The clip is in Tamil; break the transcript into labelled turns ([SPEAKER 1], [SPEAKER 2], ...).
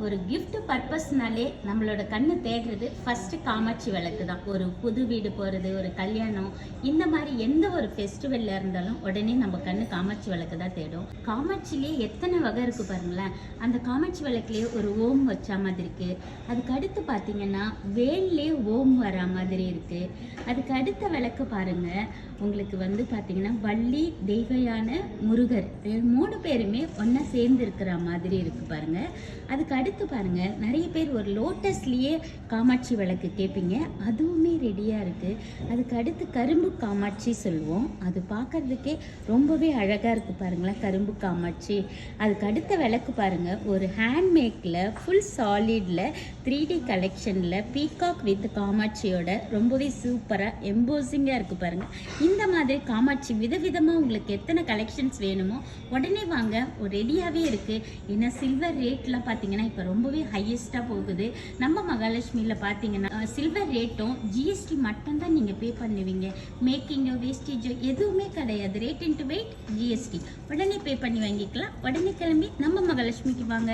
[SPEAKER 1] ஒரு கிஃப்ட் பர்பஸ்னாலே நம்மளோட கண்ணு தேடுறது ஃபர்ஸ்ட் காமாட்சி விளக்கு தான். ஒரு புது வீடு போகிறது, ஒரு கல்யாணம், இந்த மாதிரி எந்த ஒரு ஃபெஸ்டிவலில் இருந்தாலும் உடனே நம்ம கண்ணு காமாட்சி விளக்கு தான் தேடும். காமாட்சிலே எத்தனை வகை இருக்குது பாருங்களேன். அந்த காமாட்சி விளக்குலேயே ஒரு ஓம் வச்சா மாதிரி இருக்குது. அதுக்கு அடுத்து பார்த்தீங்கன்னா வேல்லே ஓம் வரா மாதிரி இருக்குது. அதுக்கு அடுத்த விளக்கு பாருங்கள், உங்களுக்கு வந்து பார்த்தீங்கன்னா வள்ளி, தெய்வயான, முருகர் 3 பேருமே ஒன்றா சேர்ந்து இருக்கிற மாதிரி இருக்குது பாருங்கள். அதுக்கு அடுத்து பாருங்கள், நிறைய பேர் ஒரு லோட்டஸ்லேயே காமாட்சி விளக்கு கேட்பீங்க, அதுவுமே ரெடியாக இருக்குது. அதுக்கு அடுத்து கரும்பு காமாட்சி சொல்லுவோம், அது பார்க்குறதுக்கே ரொம்பவே அழகாக இருக்குது பாருங்களேன், கரும்பு காமாட்சி. அதுக்கு அடுத்த விளக்கு பாருங்கள், ஒரு ஹேண்ட்மேக்கில் ஃபுல் சாலிடில் 3D கலெக்ஷனில் பீகாக் வித் காமாட்சியோட ரொம்பவே சூப்பராக எம்போசிங்காக இருக்குது பாருங்கள். இந்த மாதிரி காமாட்சி விதவிதமாக உங்களுக்கு எத்தனை கலெக்ஷன்ஸ் வேணுமோ உடனே வாங்க, ரெடியாகவே இருக்குது. ஏன்னா சில்வர் ரேட்லாம் பார்த்தீங்கன்னா இப்போ ரொம்பவே ஹையஸ்ட்டாக போகுது. நம்ம மகாலட்சுமியில் பார்த்தீங்கன்னா சில்வர் ரேட்டும் ஜிஎஸ்டி மட்டும்தான் நீங்கள் பே பண்ணுவீங்க. மேக்கிங்கோ வேஸ்டேஜோ எதுவுமே கிடையாது. ரேட் இன்ட்டு வெயிட் ஜிஎஸ்டி உடனே பே பண்ணி வாங்கிக்கலாம். உடனே கிளம்பி நம்ம மகாலட்சுமிக்கு வாங்க.